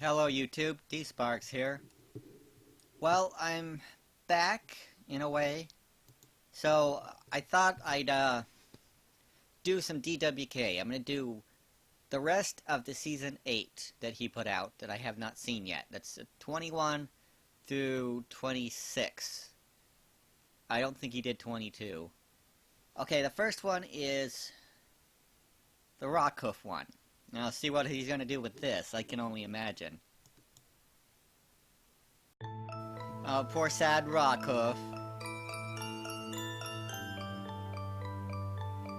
Hello YouTube, D-Sparks here. Well, I'm back, in a way. So, I thought I'd, do some DWK. I'm gonna do the rest of the Season 8 that he put out that I have not seen yet. That's 21 through 26. I don't think he did 22. Okay, the first one is the Rockhoof one. Now, see what he's gonna do with this. I can only imagine. Oh, poor sad Rockhoof.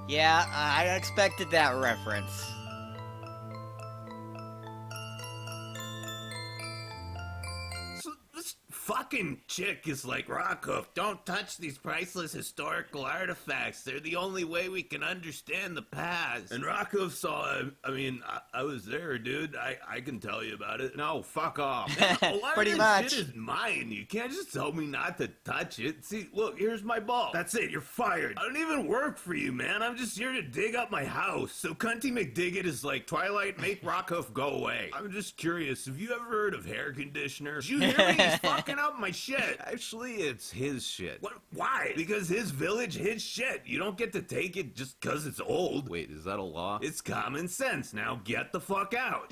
Yeah, I expected that reference. So this fucking chick is like, Rockhoof, don't touch these priceless historical artifacts. They're the only way we can understand the past. And Rockhoof saw, I was there, dude. I can tell you about it. No, fuck off. A lot Pretty of this much. shit is mine. You can't just tell me not to touch it. See, look, here's my ball. That's it, you're fired. I don't even work for you, man. I'm just here to dig up my house. So Cunty McDigget is like, Twilight, make Rockhoof go away. I'm just curious, have you ever heard of hair conditioner? Did you hear me? He's fucking up my shit. Actually, it's his shit. What? Why? Because his village, his shit. You don't get to take it just because it's old. Wait, is that a law? It's common sense. Now get the fuck out.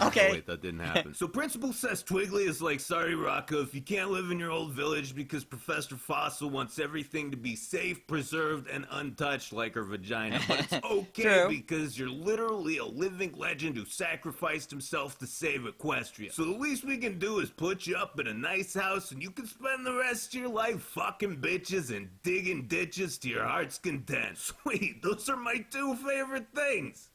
Okay. Oh, wait, that didn't happen. So Principal says Twiggly is like, sorry, Rockhoof, you can't live in your old village because Professor Fossil wants everything to be safe, preserved, and untouched like her vagina. But it's okay True. because you're literally a living legend who sacrificed himself to save Equestria. So the least we can do is put you up in a nice house and you can spend the rest of your life fucking bitches and digging ditches to your heart's content. Sweet, those are my two favorite things.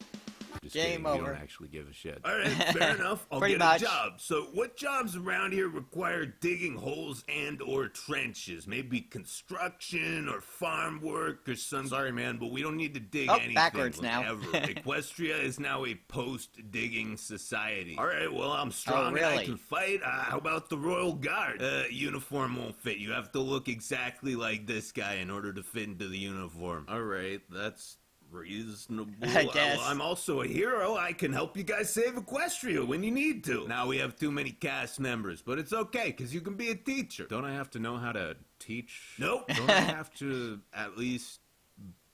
Just Game kidding, over. We don't actually give a shit. All right, fair enough. I'll Pretty get much. a job. So what jobs around here require digging holes and or trenches? Maybe construction or farm work or some... Sorry, man, but we don't need to dig Oh, anything. backwards now. Ever. Equestria is now a post-digging society. All right, well, I'm strong and really? I can fight. How about the Royal Guard? Uniform won't fit. You have to look exactly like this guy in order to fit into the uniform. All right, that's... reasonable. I guess. Well, I'm also a hero. I can help you guys save Equestria when you need to. Now we have too many cast members, but it's okay, because you can be a teacher. Don't I have to know how to teach? Nope. Don't I have to at least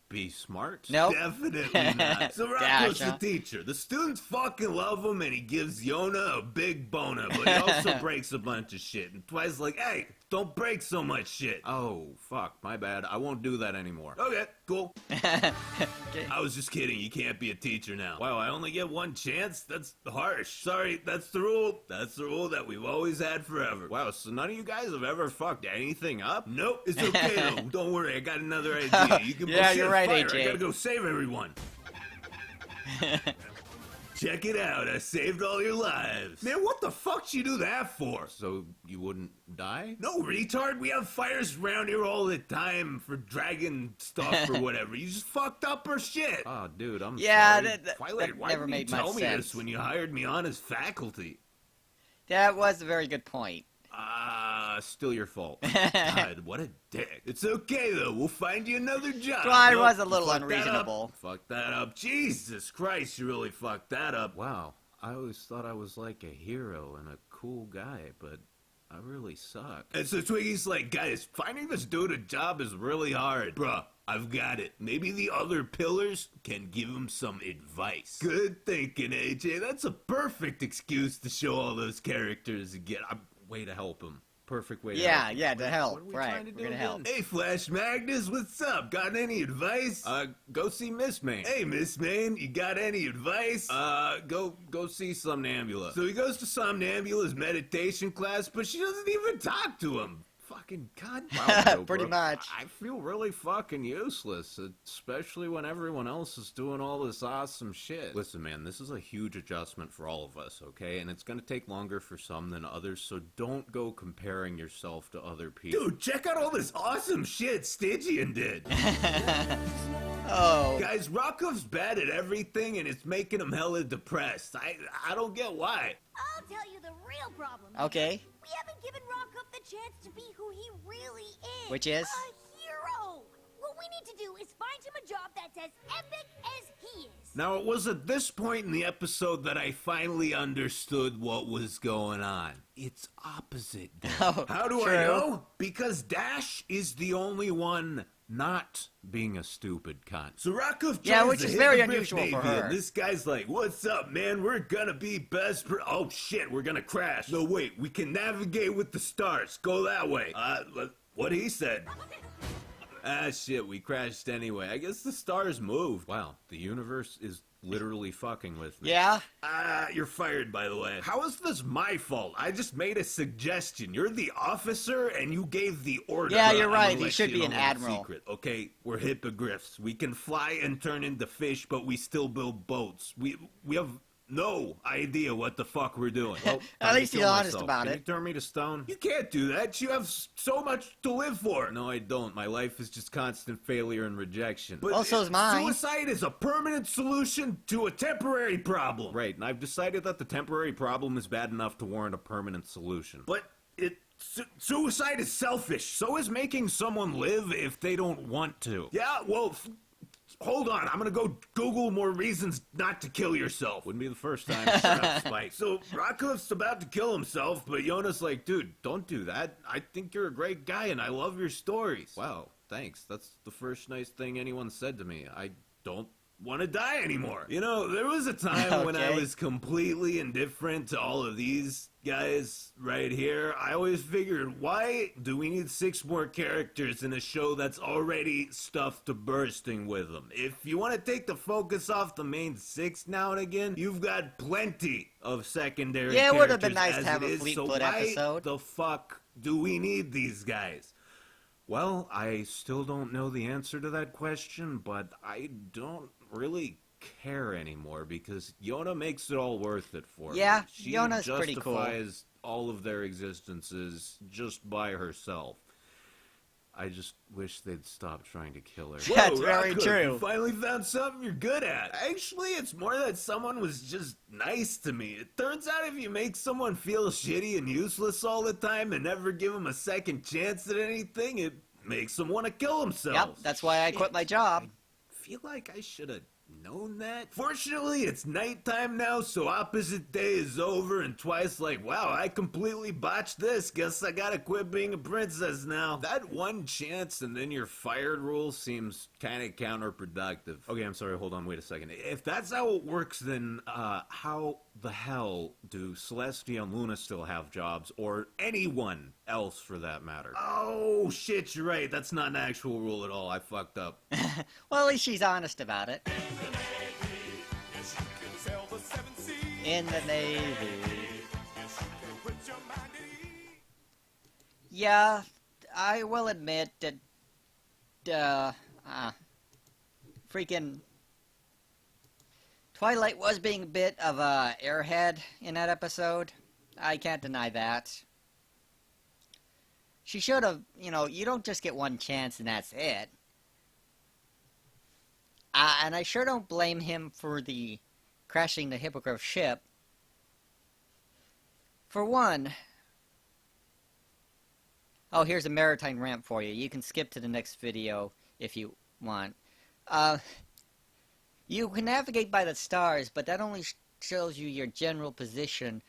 be smart? Nope. Definitely not. So Rocco's the Gotcha. teacher. The students fucking love him, and he gives Yona a big boner, but he also breaks a bunch of shit. And Twi's like, hey, don't break so much shit. Oh, fuck, my bad. I won't do that anymore. Okay, cool. I was just kidding. You can't be a teacher now. Wow, I only get one chance? That's harsh. Sorry, that's the rule. That's the rule that we've always had forever. Wow, so none of you guys have ever fucked anything up? Nope, it's okay though. Don't worry, I got another idea. You can Yeah, you're right, fire. AJ. I gotta go save everyone. Check it out, I saved all your lives. Man, what the fuck did you do that for? So you wouldn't die? No, retard, we have fires around here all the time for dragon stuff or whatever. You just fucked up our shit. Oh, dude, I'm Yeah, sorry. that Twilight, why never didn't made you much tell me sense. this when you hired me on as faculty? That was a very good point. Still your fault. God, what a dick. It's okay, though. We'll find you another job. Twi Nope, was a little fuck that up. unreasonable. Fuck that up. Jesus Christ, you really fucked that up. Wow, I always thought I was like a hero and a cool guy, but I really suck. And so Twiggy's like, guys, finding this dude a job is really hard. Bruh, I've got it. Maybe the other pillars can give him some advice. Good thinking, AJ. That's a perfect excuse to show all those characters again. Way to help him. Perfect way to help him. Yeah, to help. What are we Right, trying to do we're gonna help. again? Hey, Flash Magnus, what's up? Got any advice? Go see Miss Main. Hey, Miss Main, you got any advice? Go see Somnambula. So he goes to Somnambula's meditation class, but she doesn't even talk to him. Fucking god. Pretty much. I feel really fucking useless, especially when everyone else is doing all this awesome shit. Listen, man, this is a huge adjustment for all of us, okay? And it's gonna take longer for some than others, so don't go comparing yourself to other people. Dude, check out all this awesome shit Stygian did. Oh. Guys, Rocco's bad at everything, and it's making him hella depressed. I don't get why. I'll tell you the real problem. Okay. We haven't given Rockhoof the chance to be who he really is. Which is? A hero. We're we need to do is find him a job that's as epic as he is. Now, it was at this point in the episode that I finally understood what was going on. It's opposite day. Oh, How do true. I know? Because Dash is the only one not being a stupid cunt. So Rakov Yeah, tries which to is hit very the Rift unusual Navy, for her. and this guy's like, "What's up, man? We're gonna be best for." Oh shit, we're gonna crash. No, wait, we can navigate with the stars. Go that way. What he said. Ah, shit, we crashed anyway. I guess the stars moved. Wow, the universe is literally fucking with me. Yeah? You're fired, by the way. How is this my fault? I just made a suggestion. You're the officer, and you gave the order. Yeah, you're I'm right. gonna He let should you be in an on the admiral. Secret. Okay, we're hippogriffs. We can fly and turn into fish, but we still build boats. We have no idea what the fuck we're doing. Well, At time to least he's kill honest myself. about Can it. you turn me to stone? You can't do that. You have so much to live for. No, I don't. My life is just constant failure and rejection. But Well, so's mine. Suicide is a permanent solution to a temporary problem. Right, and I've decided that the temporary problem is bad enough to warrant a permanent solution. But suicide is selfish. So is making someone live if they don't want to. Yeah, well, hold on. I'm gonna go Google more reasons not to kill yourself. Wouldn't be the first time. Shut up, Spike. So Rakov's about to kill himself, but Yona's like, dude, don't do that. I think you're a great guy and I love your stories. Wow, thanks. That's the first nice thing anyone said to me. I don't want to die anymore. You know, there was a time when I Okay. was completely indifferent to all of these guys right here. I always figured, why do we need 6 more characters in a show that's already stuffed to bursting with them? If you want to take the focus off the main 6 now and again, you've got plenty of secondary Yeah, it characters. would have been nice to as have it a is, so Fleetfoot why episode. the fuck do we need these guys? Well, I still don't know the answer to that question, but I don't really care anymore because Yona makes it all worth it for Yeah, me. She Yona's pretty cool. justifies all of their existences just by herself. I just wish they'd stop trying to kill her. That's very true. You finally found something you're good at. Actually, it's more that someone was just nice to me. It turns out if you make someone feel shitty and useless all the time and never give them a second chance at anything, it makes them want to kill themselves. Yep, that's why I quit my job. Feel like I should have known that. Fortunately, it's nighttime now, so opposite day is over, and Twice like, wow, I completely botched this. Guess I gotta quit being a princess now. That one chance and then you're fired rule seems kind of counterproductive. Okay, I'm sorry, hold on, wait a second. If that's how it works, then how the hell do Celestia and Luna still have jobs, or anyone else for that matter? Oh, shit, you're right. That's not an actual rule at all. I fucked up. Well, at least she's honest about it. In the Navy. Yeah, I will admit that, freaking Twilight was being a bit of a airhead in that episode. I can't deny that. She should have, you don't just get one chance and that's it. And I sure don't blame him for the crashing the Hippogriff ship. For one... Oh, here's a maritime ramp for you. You can skip to the next video if you want. You can navigate by the stars, but that only shows you your general position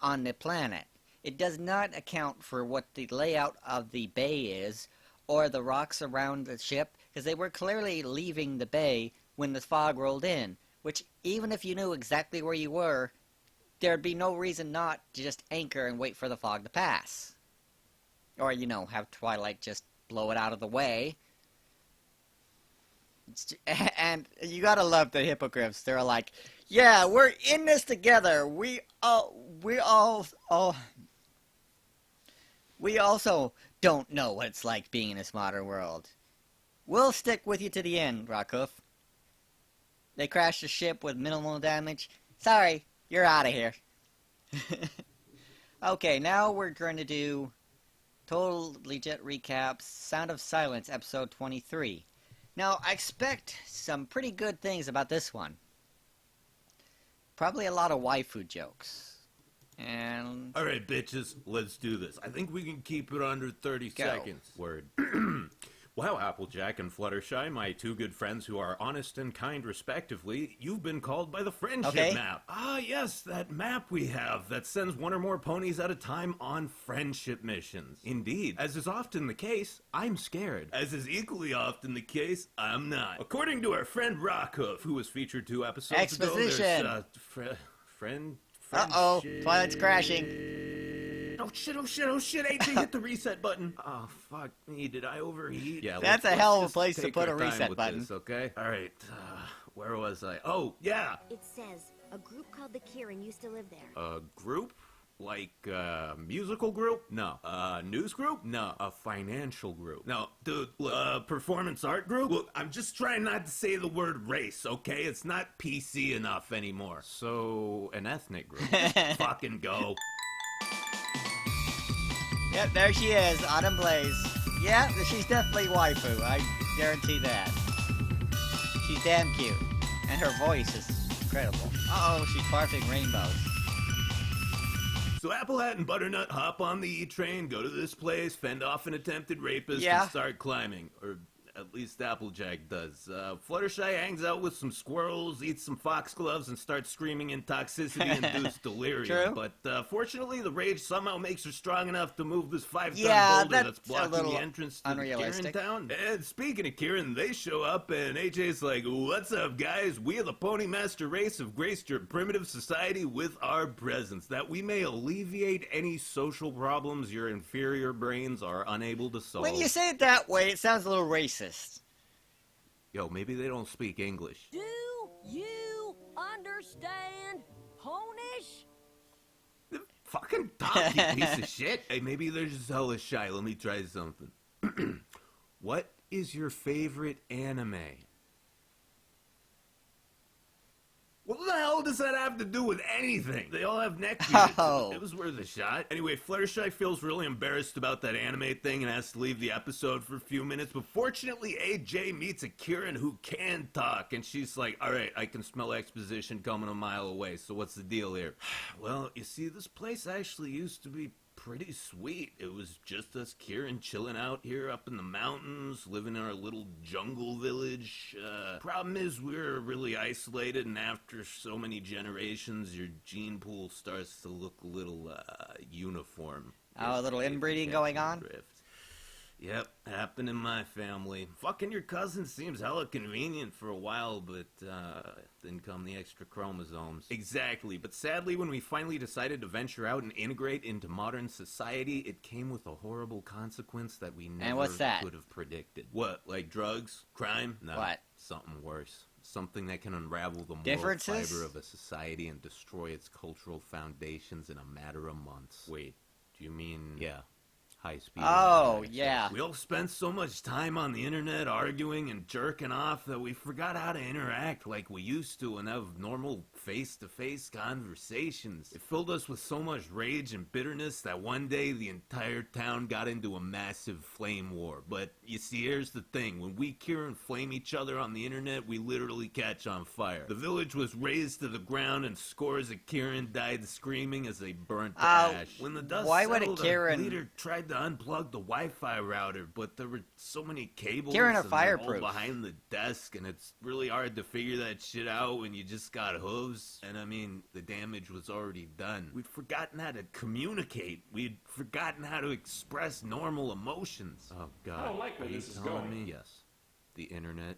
on the planet. It does not account for what the layout of the bay is, or the rocks around the ship, because they were clearly leaving the bay when the fog rolled in, which, even if you knew exactly where you were, there'd be no reason not to just anchor and wait for the fog to pass. Or, have Twilight just blow it out of the way. And you gotta love the Hippogriffs. They're like, yeah, we're in this together. We also don't know what it's like being in this modern world. We'll stick with you to the end, Rakov. They crashed the ship with minimal damage. Sorry, you're out of here. Okay, now we're going to do Total Legit Recaps, Sound of Silence, episode 23. Now, I expect some pretty good things about this one. Probably a lot of waifu jokes. And... Alright, bitches, let's do this. I think we can keep it under 30 Go. seconds. Word. Wow, Applejack and Fluttershy, my two good friends who are honest and kind respectively, you've been called by the friendship map. Ah, yes, that map we have that sends one or more ponies at a time on friendship missions. Indeed, as is often the case, I'm scared. As is equally often the case, I'm not. According to our friend Rockhoof, who was featured 2 episodes ago, there's, friendship. Uh-oh, Twilight's crashing. Oh shit, AJ hit the reset button. Oh, fuck me, did I overheat? Yeah, That's a hell of a place to put a reset button. This, okay? Alright, where was I? Oh, yeah! It says a group called the Kieran used to live there. A group? Like, musical group? No. News group? No. A financial group? No. Dude, performance art group? Look, I'm just trying not to say the word race, okay? It's not PC enough anymore. So, an ethnic group. Fucking go. Yep, there she is, Autumn Blaze. Yeah, she's definitely waifu, I guarantee that. She's damn cute. And her voice is incredible. Uh-oh, she's barfing rainbows. So Apple Hat and Butternut hop on the E-train, go to this place, fend off an attempted rapist, and start climbing. Or at least Applejack does. Fluttershy hangs out with some squirrels, eats some foxgloves, and starts screaming in toxicity-induced delirium. True. But fortunately, the rage somehow makes her strong enough to move this 5-ton boulder that's blocking the entrance to Kieran town. And speaking of Kieran, they show up, and AJ's like, "What's up, guys? We are the Pony Master race have graced your primitive society with our presence, that we may alleviate any social problems your inferior brains are unable to solve." When you say it that way, it sounds a little racist. Yo, maybe they don't speak English. Do you understand Ponish? Fucking talk, you piece of shit. Hey, maybe they're just hella shy. Let me try something. What is your favorite anime? What the hell does that have to do with anything? They all have neck beards. Oh. It was worth a shot. Anyway, Fluttershy feels really embarrassed about that anime thing and has to leave the episode for a few minutes. But fortunately, AJ meets a Kieran who can talk. And she's like, "All right, I can smell exposition coming a mile away. So what's the deal here?" "Well, you see, this place actually used to be pretty sweet. It was just us Kieran chilling out here up in the mountains, living in our little jungle village. Problem is we're really isolated, and after so many generations, your gene pool starts to look a little, uniform." Oh, a little inbreeding going on? Drift. Yep, happened in my family. Fucking your cousin seems hella convenient for a while, but, then come the extra chromosomes. Exactly, but sadly when we finally decided to venture out and integrate into modern society, it came with a horrible consequence that we never could have predicted. What, like drugs? Crime? No. What? Something worse. Something that can unravel the moral fiber of a society and destroy its cultural foundations in a matter of months. Wait, do you mean... Yeah. High-speed. Oh, yeah. We all spent so much time on the internet arguing and jerking off that we forgot how to interact like we used to and have normal face-to-face conversations. It filled us with so much rage and bitterness that one day the entire town got into a massive flame war. But you see, here's the thing. When we Kieran flame each other on the internet, we literally catch on fire. The village was razed to the ground and scores of Kieran died screaming as they burnt to ash. When the dust settled, our leader tried to unplug the Wi-Fi router, but there were so many cables Kieran are and fireproof. all behind the desk, and it's really hard to figure that shit out when you just got hooves. And I mean, the damage was already done. We'd forgotten how to communicate. We'd forgotten how to express normal emotions. Oh God, I don't like where this is going. Me? Yes, the internet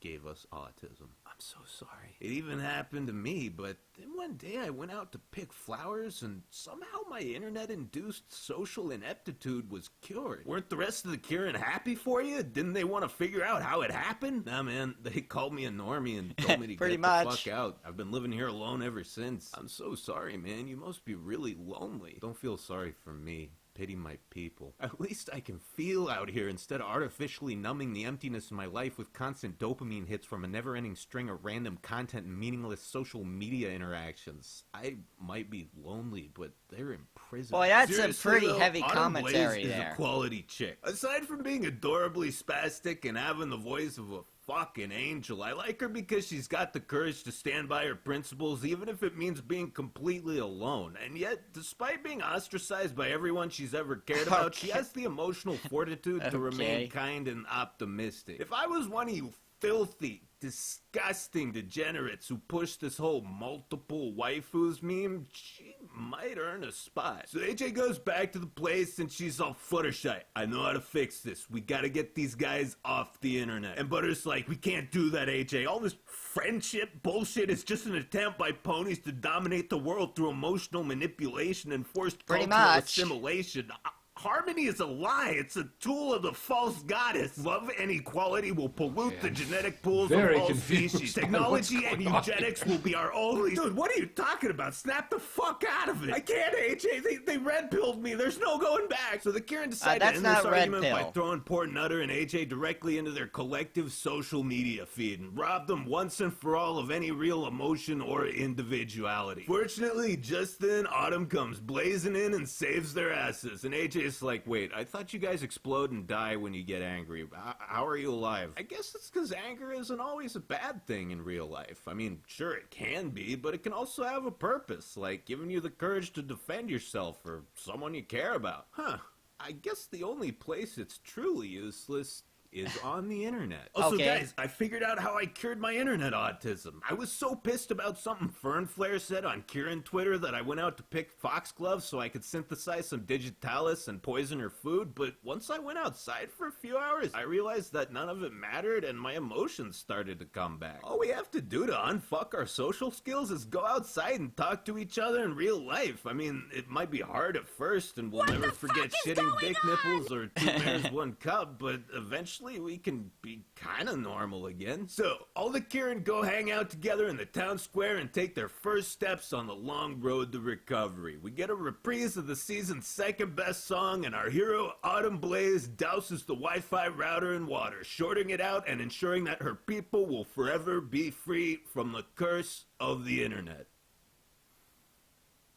gave us autism. I'm so sorry. It even happened to me, but then one day I went out to pick flowers and somehow my internet-induced social ineptitude was cured. Weren't the rest of the Kieran happy for you? Didn't they want to figure out how it happened? Nah, man, they called me a normie and told me to get the fuck out. I've been living here alone ever since. I'm so sorry, man. You must be really lonely. Don't feel sorry for me. Pity my people. At least I can feel out here instead of artificially numbing the emptiness in my life with constant dopamine hits from a never-ending string of random content and meaningless social media interactions. I might be lonely, but they're in prison. Boy, that's Seriously, a pretty though, heavy Autumn commentary Blaze there. is a quality chick. Aside from being adorably spastic and having the voice of a fucking angel. I like her because she's got the courage to stand by her principles, even if it means being completely alone. And yet, despite being ostracized by everyone she's ever cared about, she has the emotional fortitude to remain kind and optimistic. If I was one of you filthy, disgusting degenerates who push this whole multiple waifus meme, she might earn a spot. So AJ goes back to the place and she's all Fluttershy. I know how to fix this. We gotta get these guys off the internet. And Butter's like, we can't do that, AJ. All this friendship bullshit is just an attempt by ponies to dominate the world through emotional manipulation and forced cultural assimilation. Harmony is a lie. It's a tool of the false goddess. Love and equality will pollute the genetic pools of all species. Technology and eugenics will be our only... Dude, what are you talking about? Snap the fuck out of it. I can't, AJ. They red-pilled me. There's no going back. So the Kieran decided to end this argument by throwing poor Nutter and AJ directly into their collective social media feed and robbed them once and for all of any real emotion or individuality. Fortunately, just then, Autumn comes blazing in and saves their asses. And AJ is like, wait, I thought you guys explode and die when you get angry. How are you alive? I guess it's because anger isn't always a bad thing in real life. I mean, sure, it can be, but it can also have a purpose, like giving you the courage to defend yourself or someone you care about. Huh. I guess the only place it's truly useless is on the internet. Also, guys, I figured out how I cured my internet autism. I was so pissed about something Fernflare said on Kieran Twitter that I went out to pick foxgloves so I could synthesize some digitalis and poison her food, but once I went outside for a few hours, I realized that none of it mattered and my emotions started to come back. All we have to do to unfuck our social skills is go outside and talk to each other in real life. I mean, it might be hard at first and we'll never forget shitting dick nipples or two bears, one cub, but eventually we can be kind of normal again. So, all the Kieran go hang out together in the town square and take their first steps on the long road to recovery. We get a reprise of the season's second best song, and our hero, Autumn Blaze, douses the Wi-Fi router in water, shorting it out and ensuring that her people will forever be free from the curse of the internet.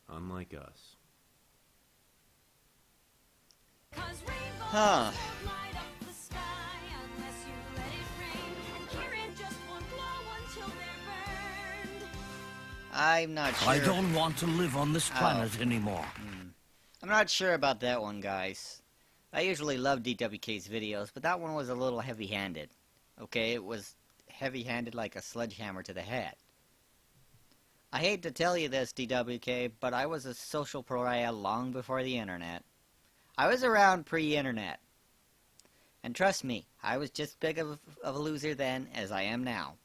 Unlike us. Huh. I'm not sure. I don't want to live on this planet anymore. I'm not sure about that one, guys. I usually love DWK's videos, but that one was a little heavy-handed. Okay, it was heavy-handed like a sledgehammer to the head. I hate to tell you this, DWK, but I was a social pariah long before the internet. I was around pre-internet. And trust me, I was just big of a loser then as I am now.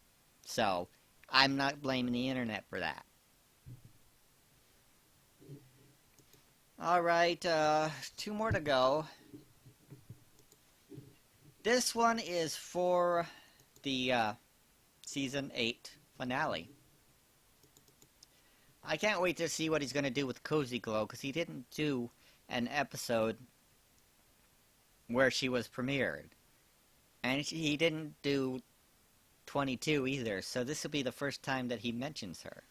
So, I'm not blaming the internet for that. Alright, 2 more to go. This one is for the Season 8 finale. I can't wait to see what he's going to do with Cozy Glow, because he didn't do an episode where she was premiered. And he didn't do 22 either, so this will be the first time that he mentions her.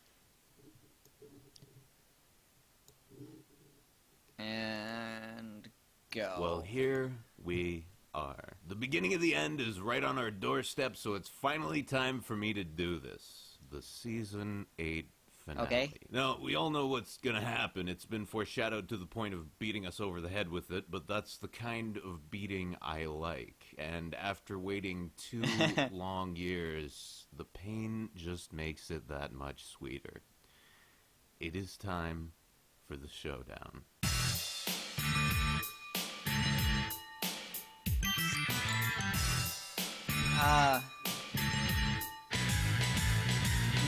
And go. Well, here we are. The beginning of the end is right on our doorstep, so it's finally time for me to do this. The Season 8 finale. Okay. Now, we all know what's gonna happen. It's been foreshadowed to the point of beating us over the head with it, but that's the kind of beating I like. And after waiting 2 long years, the pain just makes it that much sweeter. It is time for the showdown.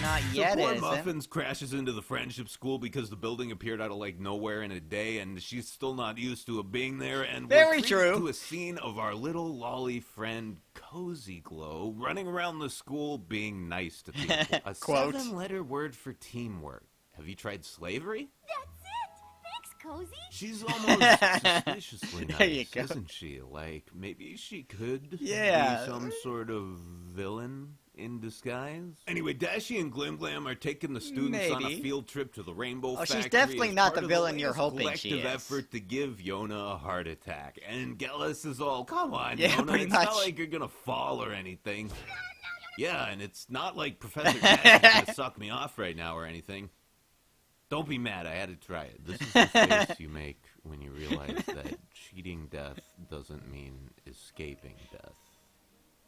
Not yet, so poor isn't. Muffins crashes into the friendship school because the building appeared out of like nowhere in a day, and she's still not used to it being there. And Very we're treated true. to a scene of our little lolly friend Cozy Glow running around the school being nice to people. A Quote. 7-letter word for teamwork. Have you tried slavery? That's it. Thanks, Cozy. She's almost suspiciously There you nice, go. isn't she? Like, maybe she could be Yeah. some sort of villain in disguise. Anyway, Dashy and Glim Glam are taking the students on a Maybe. field trip to the Rainbow Oh, she's Factory definitely as not part the of villain you're latest hoping she collective is. effort to give Yona a heart attack. And Gallus is all, come on, Yeah, Yona, pretty it's much. not like you're gonna fall or anything. Yeah, and it's not like Professor Jack's gonna suck me off right now or anything. Don't be mad, I had to try it. This is the face you make when you realize that cheating death doesn't mean escaping death.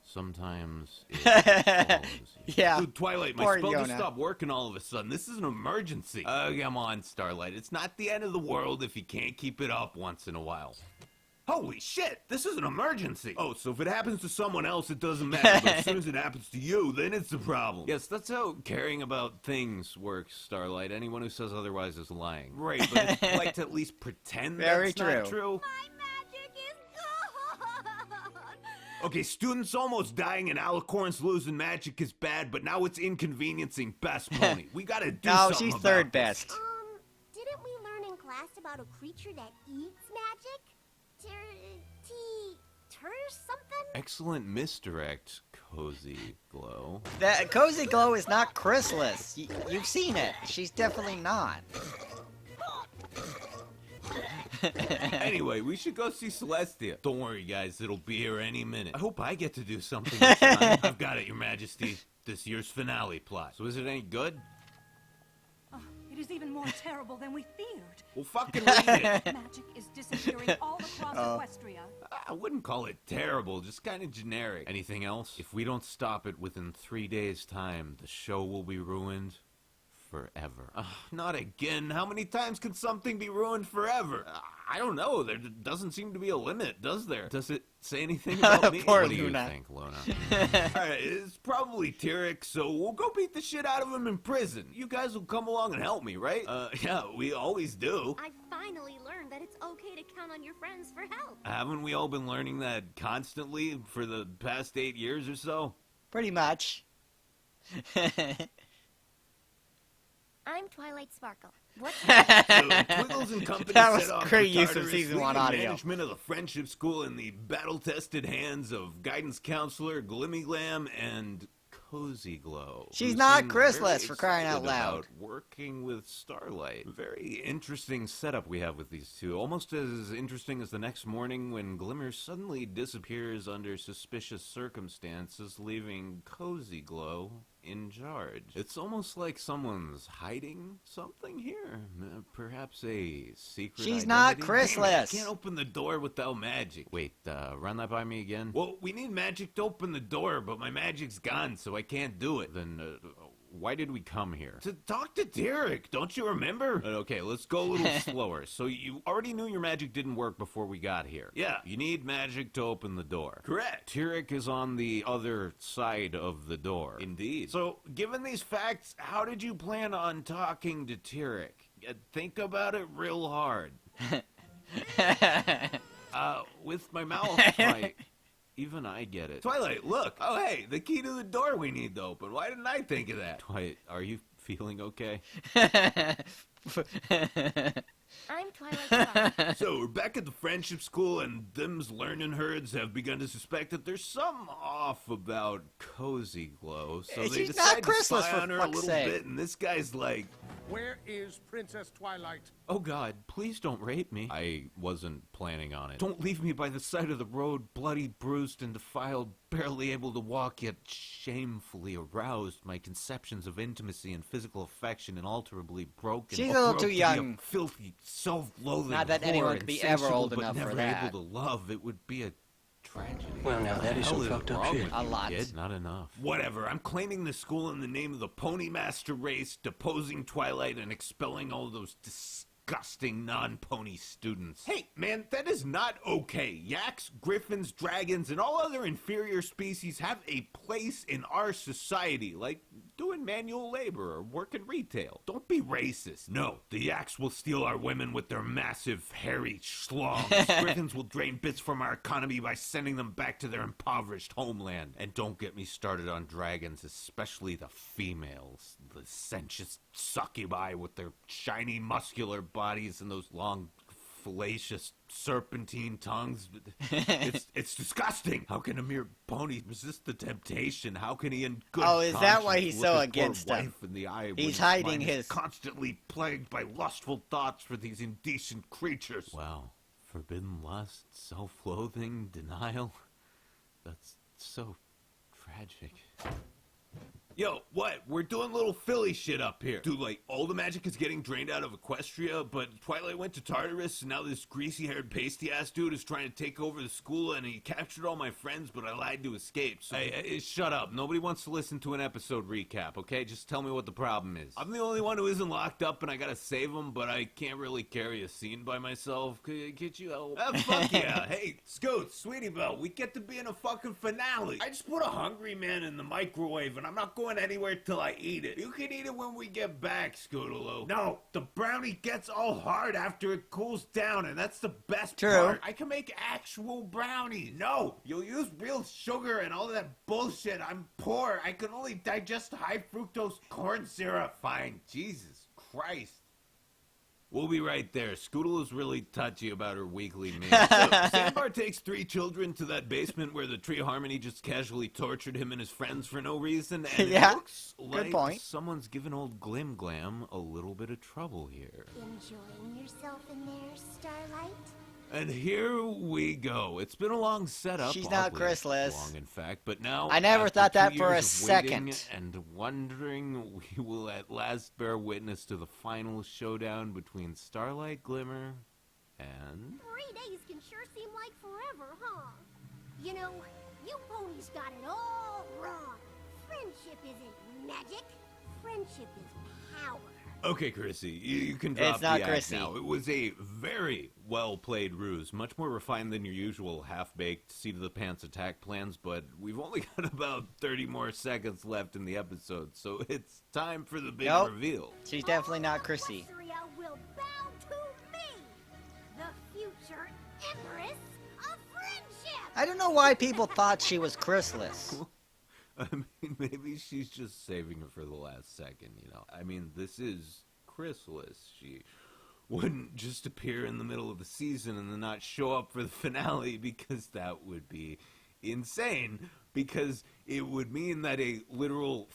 Sometimes it follows you. Yeah. Dude, Twilight, my Poor spell just Yona. stopped working all of a sudden. This is an emergency. Come on, Starlight. It's not the end of the world if you can't keep it up once in a while. Holy shit, this is an emergency. Oh, so if it happens to someone else, it doesn't matter. But as soon as it happens to you, then it's a problem. Yes, that's how caring about things works, Starlight. Anyone who says otherwise is lying. Right, but it's polite to at least pretend Very that's not true. true. My magic is gone. Okay, students almost dying and Alicorns losing magic is bad, but now it's inconveniencing Best Pony. We gotta do No, something she's about third this. best. Didn't we learn in class about a creature that eats magic? Something? Excellent misdirect, Cozy Glow. That Cozy Glow is not Chrysalis. You've seen it. She's definitely not. Anyway, we should go see Celestia. Don't worry, guys, it'll be here any minute. I hope I get to do something this time. I've got it, Your Majesty. This year's finale plot. So is it any good? Oh, it is even more terrible than we feared. Well, fucking read it. Magic is disappearing all across Equestria. I wouldn't call it terrible, just kind of generic. Anything else? If we don't stop it within 3 days' time, the show will be ruined forever. Not again. How many times can something be ruined forever? I don't know. There doesn't seem to be a limit, does there? Does it say anything about me? Poor What do you Luna. think, Luna? Alright, it's probably Tyrek, so we'll go beat the shit out of him in prison. You guys will come along and help me, right? Yeah, we always do. I finally learned that it's okay to count on your friends for help. Haven't we all been learning that constantly for the past 8 years or so? Pretty much. I'm Twilight Sparkle. What's So Twiggles and company That was set off great for use of Tartarus, season one leaving audio. management of the Friendship School in the battle-tested hands of guidance counselor Glimmyglam and Cozy Glow. She's who not seem Chrysalis, very for crying out excited loud. about working with Starlight. Very interesting setup we have with these two. Almost as interesting as the next morning when Glimmer suddenly disappears under suspicious circumstances, leaving Cozy Glow in charge. It's almost like someone's hiding something here. Perhaps a secret She's identity? not Damn it, Chrysalis. I can't open the door without magic. Wait, run that by me again? Well, we need magic to open the door, but my magic's gone, so I can't do it. Then, why did we come here? To talk to Derek, don't you remember? Okay, let's go a little slower. So you already knew your magic didn't work before we got here. Yeah, you need magic to open the door. Correct. Derek is on the other side of the door. Indeed. So, given these facts, how did you plan on talking to Derek? Think about it real hard. With my mouth, even I get it. Twilight, look! Oh, hey, the key to the door we need to open. Why didn't I think of that? Twilight, are you feeling okay? I'm Twilight Sparkle. So, we're back at the Friendship School, and them's learning herds have begun to suspect that there's some off about Cozy Glow. So they She's not decide to Chrysalis, spy for on her a fuck's little sake. bit, and this guy's like, Where is Princess Twilight? oh God, please don't rape me. I wasn't planning on it. Don't leave me by the side of the road, bloody, bruised, and defiled, barely able to walk, yet shamefully aroused. My conceptions of intimacy and physical affection inalterably broken. She's a little Broke too to be young. A filthy, self-loathing Not that whore, anyone could be ever old insatiable, but enough for never that. able to love. It would be a tragedy. Well, now that is some Hell fucked up wrong shit. with A you, lot. kid? Not enough. Whatever. I'm claiming the school in the name of the Pony Master race, deposing Twilight, and expelling all those disgusting non-pony students. Hey, man, that is not okay. Yaks, griffins, dragons, and all other inferior species have a place in our society, like doing manual labor or working retail. Don't be racist. No, the yaks will steal our women with their massive, hairy schlongs. Griffins will drain bits from our economy by sending them back to their impoverished homeland. And don't get me started on dragons, especially the females. The sensuous succubi with their shiny, muscular bodies and those long, fallacious, serpentine tongues. It's disgusting. How can a mere pony resist the temptation? How can he in good Oh, is that why conscience he's look so his poor against them? wife in the eye when He's his hiding mind is his- constantly plagued by lustful thoughts for these indecent creatures. Wow. Forbidden lust, self-loathing, denial. That's so tragic. Yo, what? We're doing little Philly shit up here. Dude, like, all the magic is getting drained out of Equestria, but Twilight went to Tartarus, and now this greasy-haired, pasty-ass dude is trying to take over the school, and he captured all my friends, but I lied to escape, so... Hey, shut up. Nobody wants to listen to an episode recap, okay? Just tell me what the problem is. I'm the only one who isn't locked up, and I gotta save him, but I can't really carry a scene by myself. Could you help? Fuck yeah. Hey, Scoots, Sweetie Belle, we get to be in a fucking finale. I just put a Hungry Man in the microwave, and I'm not going anywhere till I eat it. You can eat it when we get back, Scootaloo. No, the brownie gets all hard after it cools down, and that's the best part. I can make actual brownies. No, you'll use real sugar and all that bullshit. I'm poor. I can only digest high fructose corn syrup. Fine, Jesus Christ. We'll be right there. Scootaloo's really touchy about her weekly meal. So, Sandbar takes 3 children to that basement where the Tree of Harmony just casually tortured him and his friends for no reason. And Yeah, it looks good like point. someone's given old Glim Glam a little bit of trouble here. Enjoying yourself in there, Starlight? And here we go. It's been a long setup. She's not oddly Chrysalis. long, in fact, but now I never after thought 2 that for a years of waiting second. and wondering, we will at last bear witness to the final showdown between Starlight Glimmer and 3 days can sure seem like forever, huh? You know, you ponies got it all wrong. Friendship isn't magic. Friendship is power. Okay, Chrissy, you can drop It's not the act Chrissy. now. It was a very well-played ruse, much more refined than your usual half-baked, seat-of-the-pants attack plans, but we've only got about 30 more seconds left in the episode, so it's time for the big Nope. reveal. She's definitely not Chrissy. Equestria will bow to me, the future Empress of Friendship. I don't know why people thought she was Chrysalis. I mean, maybe she's just saving it for the last second, you know? I mean, this is Chrysalis. She wouldn't just appear in the middle of the season and then not show up for the finale, because that would be insane, because it would mean that a literal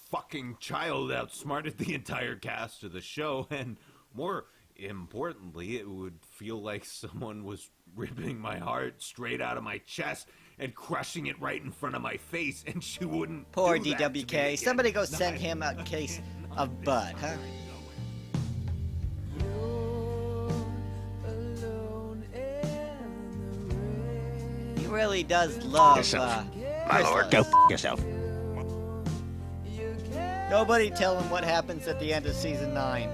fucking child outsmarted the entire cast of the show, and more importantly, it would feel like someone was ripping my heart straight out of my chest and crushing it right in front of my face, and she wouldn't Poor do that to me DWK. again. Somebody go send him a case of Bud, huh? He really does love My lord, go Chrysalis. yourself. Nobody tell him what happens at the end of season 9.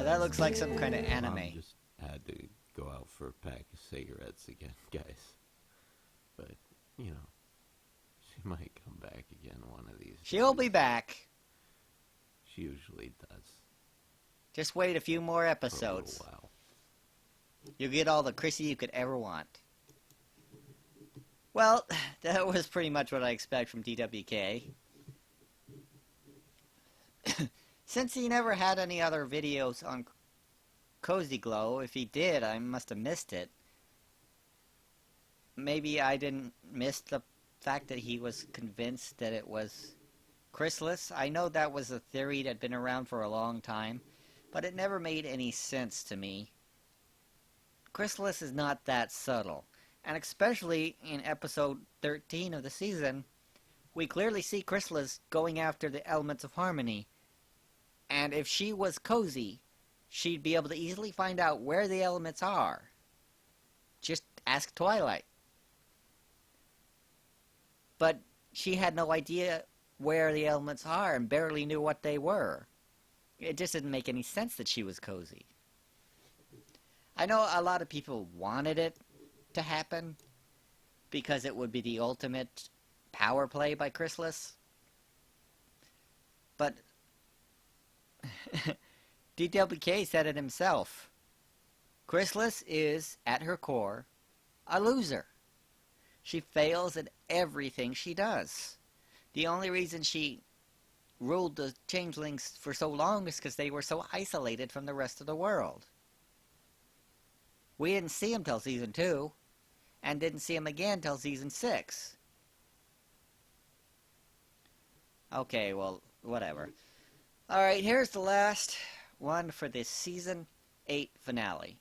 That looks like some kind of Mom anime. just had to go out for a pack of cigarettes again, guys. But, you know, she might come back again one of these She'll days. be back. She usually does. Just wait a few more For a episodes. little while. You'll get all the Chrissy you could ever want. Well, that was pretty much what I expect from DWK. Since he never had any other videos on Cozy Glow, if he did, I must have missed it. Maybe I didn't miss the fact that he was convinced that it was Chrysalis. I know that was a theory that had been around for a long time, but it never made any sense to me. Chrysalis is not that subtle, and especially in episode 13 of the season, we clearly see Chrysalis going after the elements of harmony. And if she was Cozy, she'd be able to easily find out where the elements are. Just ask Twilight. But she had no idea where the elements are and barely knew what they were. It just didn't make any sense that she was Cozy. I know a lot of people wanted it to happen because it would be the ultimate power play by Chrysalis. But DWK said it himself. Chrysalis is, at her core, a loser. She fails at everything she does. The only reason she ruled the changelings for so long is because they were so isolated from the rest of the world. We didn't see him till season 2, and didn't see him again till season 6. Okay, well, whatever. Alright, here's the last one for this season 8 finale.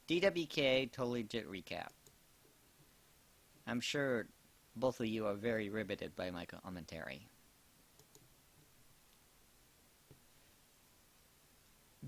DWK Totally Legit Recap. I'm sure both of you are very riveted by my commentary.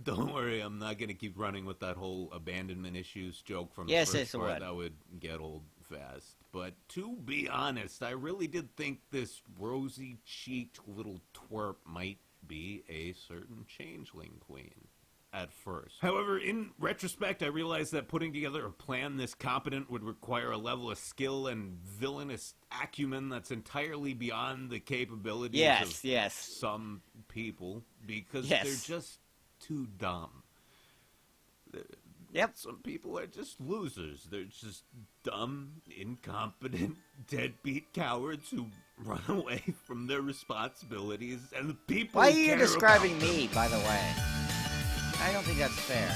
Don't worry, I'm not gonna keep running with that whole abandonment issues joke from Yes, the yes, first it part. would. That would get old fast. But to be honest, I really did think this rosy-cheeked little twerp might be a certain changeling queen. At first. However, in retrospect, I realized that putting together a plan this competent would require a level of skill and villainous acumen that's entirely beyond the capabilities of Yes. some people, because Yes. they're just too dumb. Yep. Some people are just losers. They're just dumb, incompetent, deadbeat cowards who run away from their responsibilities and the people Why are who you care describing about them. me, by the way? I don't think that's fair.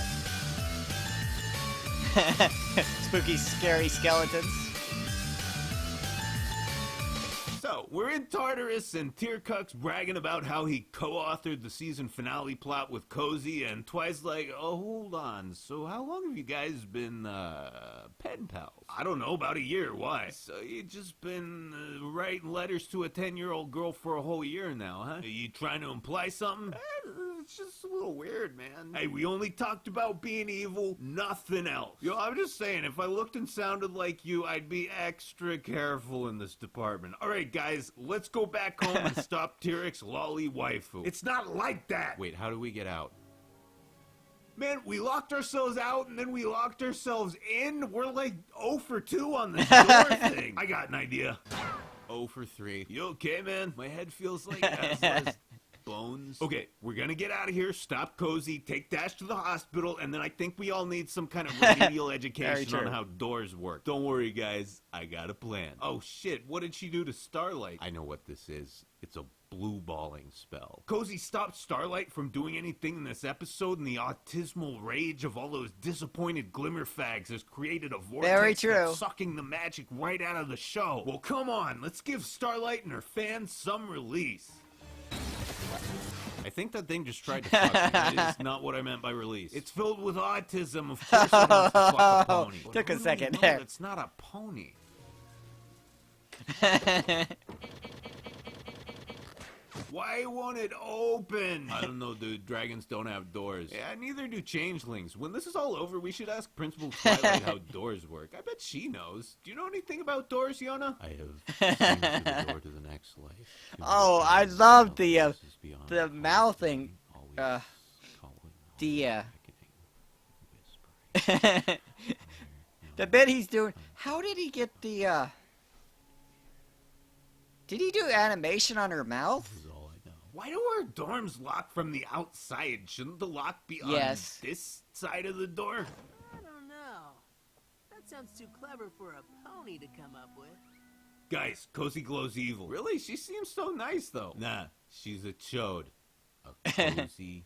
Spooky, scary skeletons. So, we're in Tartarus, and Tyrcuck's bragging about how he co-authored the season finale plot with Cozy, and Twi's like, oh, hold on, so how long have you guys been, pen pals? I don't know, about a year, why? So you just been, writing letters to a 10-year-old girl for a whole year now, huh? Are you trying to imply something? It's just a little weird, man. Hey, we only talked about being evil, nothing else. Yo, I'm just saying, if I looked and sounded like you, I'd be extra careful in this department. Alright, guys, let's go back home and stop Tyric's lolly waifu. It's not like that! Wait, how do we get out? Man, we locked ourselves out and then we locked ourselves in. We're like 0 for 2 on the door thing. I got an idea. 0 for 3. You okay, man? My head feels like it has bones. Okay, we're gonna get out of here, stop Cozy, take Dash to the hospital, and then I think we all need some kind of remedial education on how doors work. Don't worry, guys. I got a plan. Oh, shit. What did she do to Starlight? I know what this is. It's a blue balling spell. Cozy stopped Starlight from doing anything in this episode, and the autismal rage of all those disappointed glimmer fags has created a vortex Very true. that's sucking the magic right out of the show. Well, come on. Let's give Starlight and her fans some release. I think that thing just tried to fuck me. That is not what I meant by release. It's filled with autism. Of course it wants to fuck a pony. But Took a who do we second know there. That's not a pony. Why won't it open? I don't know, dude. Dragons don't have doors. Yeah, neither do changelings. When this is all over, we should ask Principal Twilight how doors work. I bet she knows. Do you know anything about doors, Yona? I have seen through the door to the next life. Oh, I love the mouthing. The bit he's doing. How did he get the, Did he do animation on her mouth? Why do our dorms lock from the outside? Shouldn't the lock be on this side of the door? I don't know. That sounds too clever for a pony to come up with. Guys, Cozy Glow's evil. Really? She seems so nice, though. Nah, she's a chode. A cozy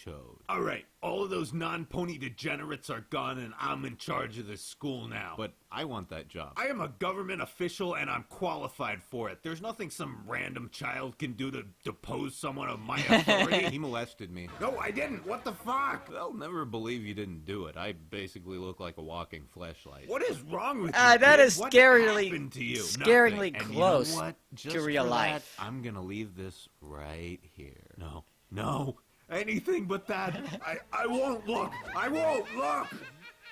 chode. Alright, all of those non-pony degenerates are gone and I'm in charge of this school now. But I want that job. I am a government official and I'm qualified for it. There's nothing some random child can do to depose someone of my authority. He molested me. No, I didn't. What the fuck? They'll never believe you didn't do it. I basically look like a walking fleshlight. What is wrong with you? That kid? is What scarily, happened to you? scarily Nothing. And close you know what? Just to real for life. that, I'm gonna leave this right here. No. Anything but that. I won't look. I won't look.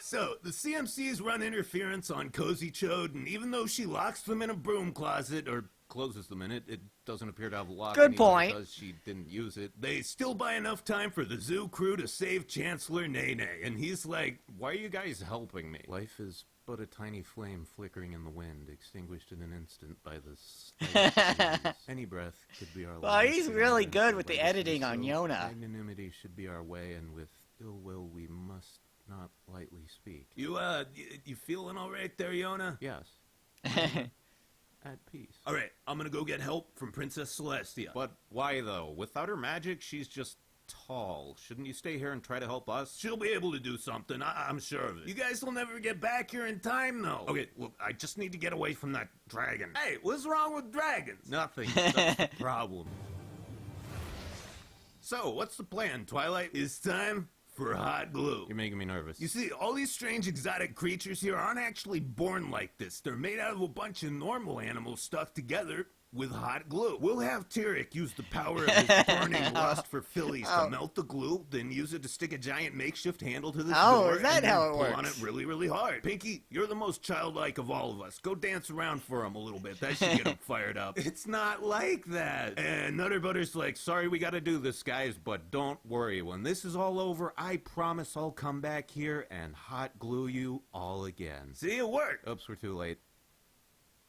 So, the CMCs run interference on Cozy Chode, and even though she locks them in a broom closet, or closes them in it, it doesn't appear to have a lock. Good point. Because she didn't use it. They still buy enough time for the zoo crew to save Chancellor Nene, and he's like, why are you guys helping me? Life is but a tiny flame flickering in the wind, extinguished in an instant by the slight breeze. Any breath could be our Well, last. he's and really then good for with the legacy, editing on so Yona. Magnanimity should be our way, and with ill will we must not lightly speak. You feeling all right there, Yona? Yes. At peace. All right, I'm gonna go get help from Princess Celestia. But why, though? Without her magic, she's just tall. Shouldn't you stay here and try to help us? She'll be able to do something, I'm sure of it. You guys will never get back here in time, though. Okay, look, I just need to get away from that dragon. Hey, what's wrong with dragons? Nothing. That's the problem. So, what's the plan, Twilight? It's time for hot glue. You're making me nervous. You see, all these strange exotic creatures here aren't actually born like this. They're made out of a bunch of normal animals stuck together with hot glue. We'll have Tyrek use the power of his burning lust for fillies to melt the glue, then use it to stick a giant makeshift handle to this door. Is that and then how it pull works? on it really, really hard. Pinky, you're the most childlike of all of us. Go dance around for him a little bit. That should get him fired up. It's not like that. And Nutter Butter's like, sorry we gotta do this, guys, but don't worry. When this is all over, I promise I'll come back here and hot glue you all again. See, it worked. Oops, we're too late.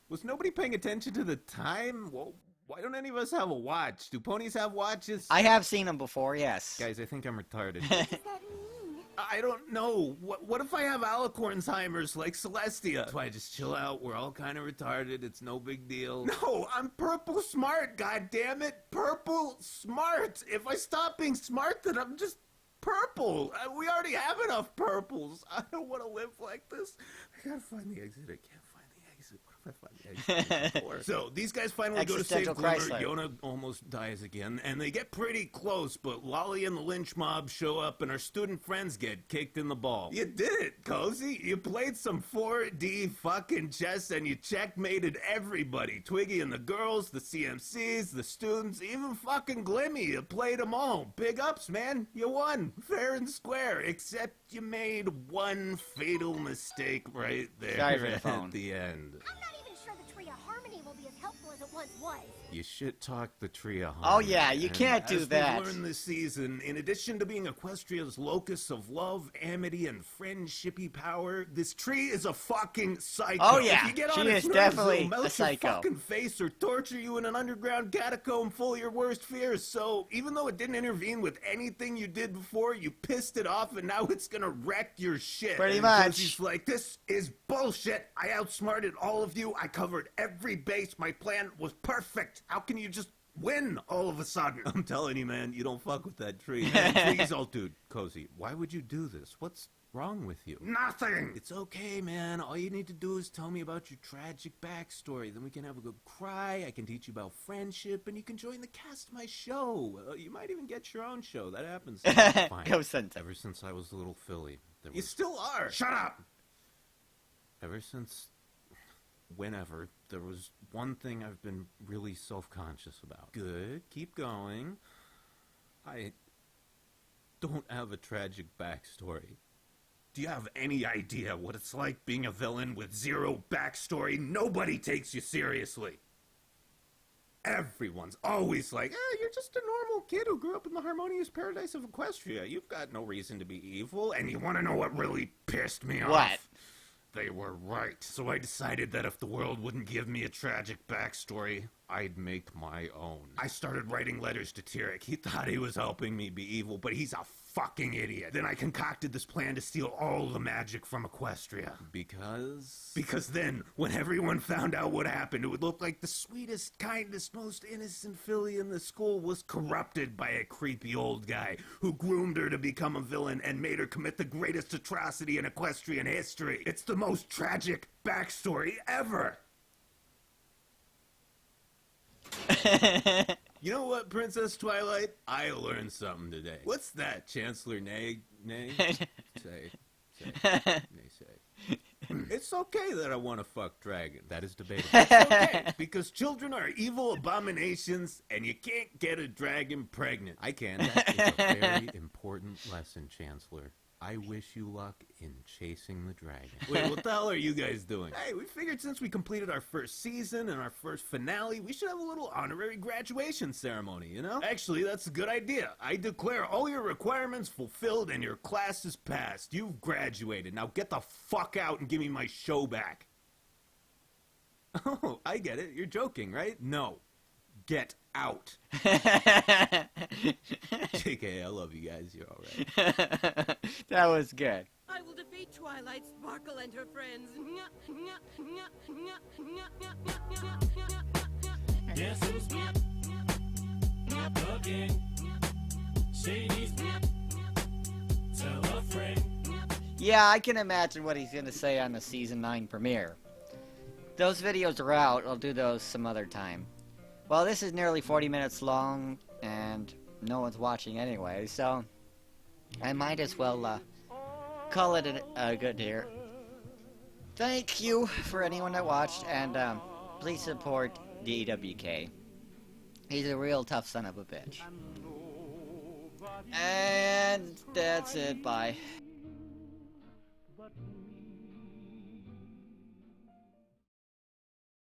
Was nobody paying attention to the time? Well, why don't any of us have a watch? Do ponies have watches? I have seen them before, yes. Guys, I think I'm retarded. What does that mean? I don't know. What if I have Alicornsheimer's like Celestia? That's why I just chill out. We're all kind of retarded. It's no big deal. No, I'm purple smart, goddammit. Purple smart. If I stop being smart, then I'm just purple. We already have enough purples. I don't want to live like this. I gotta find the exit. I can't find the exit. What if I find the exit? So these guys finally go to save Existential Glimmer. crisis. Yona almost dies again, and they get pretty close, but Lolly and the lynch mob show up, and our student friends get kicked in the ball. You did it, Cozy. You played some 4D fucking chess, and you checkmated everybody. Twiggy and the girls, the CMCs, the students, even fucking Glimmy. You played them all. Big ups, man. You won. Fair and square, except you made one fatal mistake right there Sorry for the at phone. the end. I'm not even sure the Tree of Harmony will be as helpful as it once was. You shit talk the tree of Oh, yeah, you And can't do as that. We've learned this season, in addition to being Equestria's locus of love, amity, and friendshipy power, this tree is a fucking psycho. Oh, yeah, If you get she on its is nerves, definitely it'll melt a psycho. your fucking face or torture you in an underground catacomb full of your worst fears. So even though it didn't intervene with anything you did before, you pissed it off, and now it's gonna wreck your shit. Pretty And much. Cosey's like, this is bullshit. I outsmarted all of you. I covered every base. My plan was perfect. How can you just win all of a sudden? I'm telling you, man, you don't fuck with that tree. Please, old dude, Cozy, why would you do this? What's wrong with you? Nothing. It's okay, man. All you need to do is tell me about your tragic backstory. Then we can have a good cry. I can teach you about friendship, and you can join the cast of my show. You might even get your own show. That happens. Fine. Go send Ever since I was a little filly, there You was... still are. Shut up. Ever since whenever, there was one thing I've been really self-conscious about. Good, keep going. I don't have a tragic backstory. Do you have any idea what it's like being a villain with zero backstory? Nobody takes you seriously. Everyone's always like, you're just a normal kid who grew up in the harmonious paradise of Equestria. You've got no reason to be evil. And you want to know what really pissed me off? What? They were right. So I decided that if the world wouldn't give me a tragic backstory, I'd make my own. I started writing letters to Tyrek. He thought he was helping me be evil, but he's a fucking idiot. Then I concocted this plan to steal all the magic from Equestria. Because... Because then, when everyone found out what happened, it would look like the sweetest, kindest, most innocent filly in the school was corrupted by a creepy old guy who groomed her to become a villain and made her commit the greatest atrocity in equestrian history. It's the most tragic backstory ever. You know what, Princess Twilight? I learned something today. What's that, Chancellor Nay? Say. It's okay that I want to fuck dragons. that is debatable. It's okay, because children are evil abominations, and you can't get a dragon pregnant. I can. That is a very important lesson, Chancellor. I wish you luck in chasing the dragon. Wait, what the hell are you guys doing? Hey, we figured since we completed our first season and our first finale, we should have a little honorary graduation ceremony, you know? Actually, that's a good idea. I declare all your requirements fulfilled and your class is passed. You've graduated. Now get the fuck out and give me my show back. Oh, I get it. You're joking, right? No. Get out. JK, I love you guys. You're all right. That was good. I will defeat Twilight Sparkle and her friends. Guess who's again? Shady's tell a friend. Yeah, I can imagine what he's gonna say on the season 9 premiere. Those videos are out. I'll do those some other time. Well, this is nearly 40 minutes long, and no one's watching anyway, so I might as well call it a good here. Thank you for anyone that watched, and please support DWK. He's a real tough son of a bitch. And that's it. Bye.